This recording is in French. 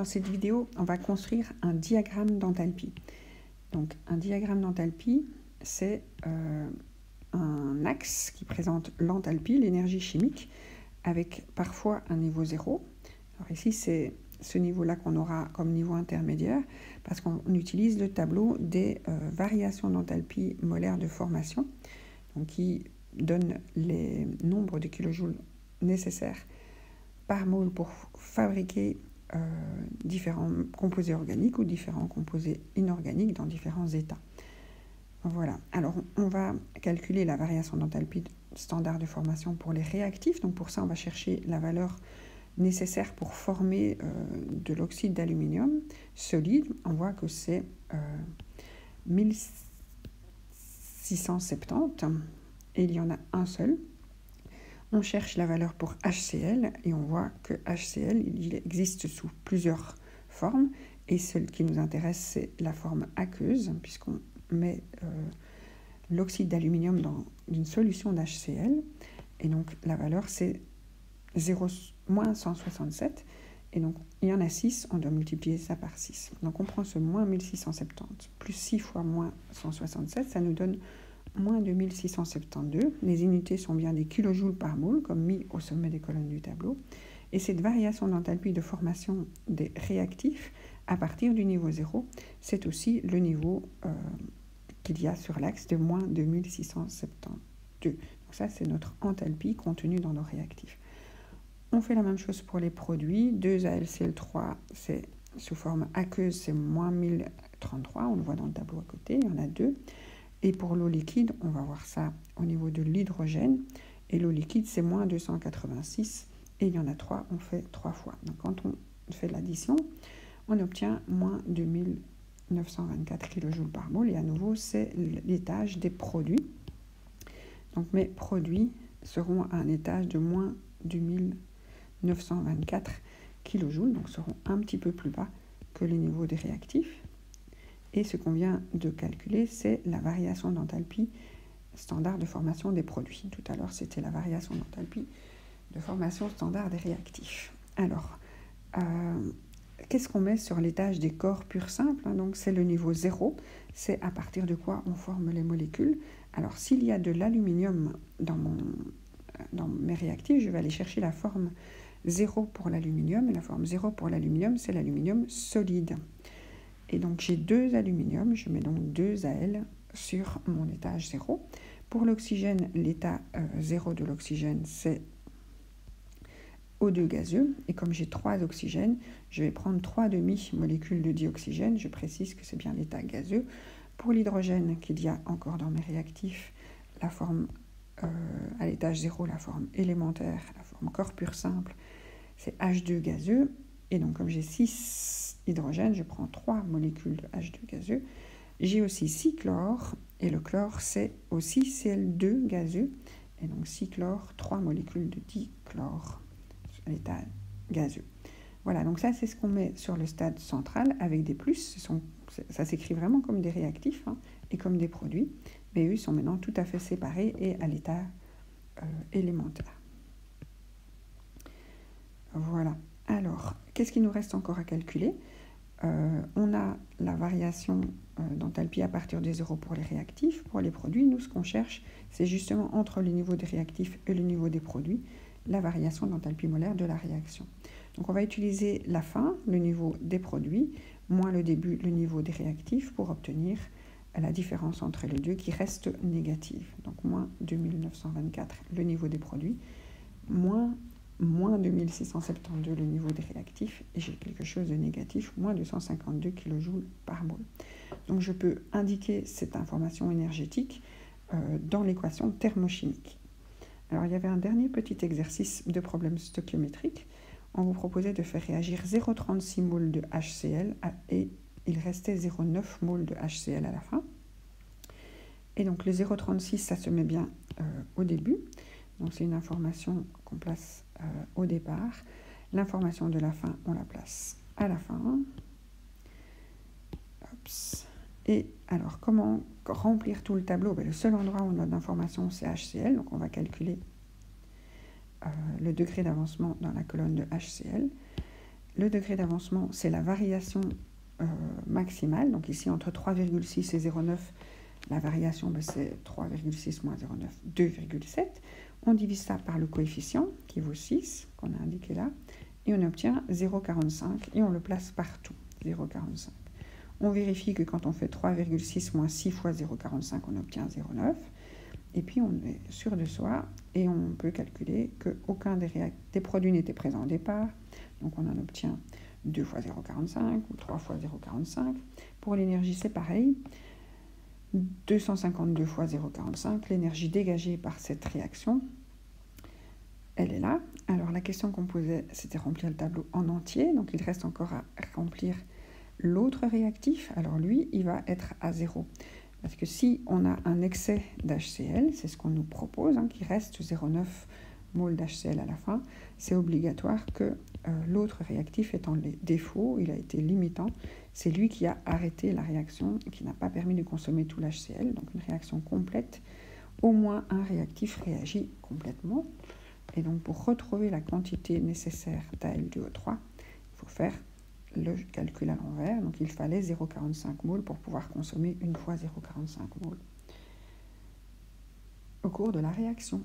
dans cette vidéo, on va construire un diagramme d'enthalpie. Donc, un diagramme d'enthalpie, c'est un axe qui présente l'enthalpie, l'énergie chimique, avec parfois un niveau 0. Alors ici, c'est ce niveau-là qu'on aura comme niveau intermédiaire, parce qu'on utilise le tableau des variations d'enthalpie molaire de formation, donc qui donne les nombres de kilojoules nécessaires par mole pour fabriquer différents composés organiques ou différents composés inorganiques dans différents états. Voilà. Alors, on va calculer la variation d'enthalpie standard de formation pour les réactifs. Donc, pour ça, on va chercher la valeur nécessaire pour former de l'oxyde d'aluminium solide. On voit que c'est 1670 et il y en a un seul. On cherche la valeur pour HCl et on voit que HCl, il existe sous plusieurs formes et celle qui nous intéresse, c'est la forme aqueuse puisqu'on met l'oxyde d'aluminium dans une solution d'HCl et donc la valeur c'est moins 167 et donc il y en a 6, on doit multiplier ça par 6. Donc on prend ce moins 1670 plus 6 fois moins 167, ça nous donne moins 2672. Les unités sont bien des kilojoules par mole, comme mis au sommet des colonnes du tableau. Et cette variation d'enthalpie de formation des réactifs, à partir du niveau 0, c'est aussi le niveau qu'il y a sur l'axe de moins 2672. Donc ça, c'est notre enthalpie contenue dans nos réactifs. On fait la même chose pour les produits. 2AlCl3, c'est sous forme aqueuse, c'est moins 1033. On le voit dans le tableau à côté, il y en a 2. Et pour l'eau liquide, on va voir ça au niveau de l'hydrogène. Et l'eau liquide, c'est moins 286. Et il y en a 3, on fait 3 fois. Donc quand on fait l'addition, on obtient moins 2924 kJ par mole. Et à nouveau, c'est l'étage des produits. Donc mes produits seront à un étage de moins 2924 kJ. Donc seront un petit peu plus bas que les niveaux des réactifs. Et ce qu'on vient de calculer, c'est la variation d'enthalpie standard de formation des produits. Tout à l'heure, c'était la variation d'enthalpie de formation standard des réactifs. Alors, qu'est-ce qu'on met sur l'étage des corps purs simples? Donc, c'est le niveau 0. C'est à partir de quoi on forme les molécules. Alors, s'il y a de l'aluminium dans mes réactifs, je vais aller chercher la forme 0 pour l'aluminium. Et la forme 0 pour l'aluminium, c'est l'aluminium solide. Et donc, j'ai 2 aluminium, je mets donc 2 Al sur mon étage 0. Pour l'oxygène, l'état 0 de l'oxygène, c'est O2 gazeux. Et comme j'ai 3 oxygènes, je vais prendre 3 demi-molécules de dioxygène. Je précise que c'est bien l'état gazeux. Pour l'hydrogène qu'il y a encore dans mes réactifs, la forme à l'étage 0, la forme élémentaire, la forme corps pur simple, c'est H2 gazeux. Et donc, comme j'ai 6 hydrogènes, je prends 3 molécules de H2 gazeux. J'ai aussi 6 chlore, et le chlore, c'est aussi Cl2 gazeux. Et donc, 6 chlore, 3 molécules de dichlore à l'état gazeux. Voilà, donc ça, c'est ce qu'on met sur le stade central avec des plus. Ça s'écrit vraiment comme des réactifs et comme des produits. Mais eux sont maintenant tout à fait séparés et à l'état élémentaire. Voilà. Alors, qu'est-ce qu'il nous reste encore à calculer? On a la variation d'enthalpie à partir de 0 pour les réactifs. Pour les produits, nous, ce qu'on cherche, c'est justement entre le niveau des réactifs et le niveau des produits, la variation d'enthalpie molaire de la réaction. Donc, on va utiliser la fin, le niveau des produits, moins le début, le niveau des réactifs, pour obtenir la différence entre les deux qui reste négative. Donc, moins 2924, le niveau des produits, moins 2672 le niveau des réactifs et j'ai quelque chose de négatif, moins 252 kJ par mole. Donc je peux indiquer cette information énergétique dans l'équation thermochimique. Alors il y avait un dernier petit exercice de problème stoichiométrique. On vous proposait de faire réagir 0,36 mol de HCl et il restait 0,9 mol de HCl à la fin. Et donc le 0,36, ça se met bien au début. Donc c'est une information qu'on place au départ. L'information de la fin, on la place à la fin. Oups. Et alors, comment remplir tout le tableau? Le seul endroit où on a d'informations, c'est HCl. Donc on va calculer le degré d'avancement dans la colonne de HCl. Le degré d'avancement, c'est la variation maximale. Donc ici, entre 3,6 et 0,9, la variation, c'est 3,6 moins 0,9, 2,7. On divise ça par le coefficient, qui vaut 6, qu'on a indiqué là, et on obtient 0,45, et on le place partout, 0,45. On vérifie que quand on fait 3,6 moins 6 fois 0,45, on obtient 0,9. Et puis on est sûr de soi, et on peut calculer qu'aucun des produits n'était présent au départ. Donc on en obtient 2 fois 0,45 ou 3 fois 0,45. Pour l'énergie, c'est pareil. 252 fois 0,45, l'énergie dégagée par cette réaction, elle est là. Alors la question qu'on posait, c'était remplir le tableau en entier. Donc il reste encore à remplir l'autre réactif. Alors lui, il va être à 0. Parce que si on a un excès d'HCl, c'est ce qu'on nous propose, qu'il reste 0,9 mol d'HCl à la fin, c'est obligatoire que l'autre réactif est en défaut, il a été limitant. C'est lui qui a arrêté la réaction et qui n'a pas permis de consommer tout l'HCl. Donc une réaction complète, au moins un réactif réagit complètement. Et donc pour retrouver la quantité nécessaire d'Al2O3, il faut faire le calcul à l'envers. Donc il fallait 0,45 mol pour pouvoir consommer une fois 0,45 mol au cours de la réaction.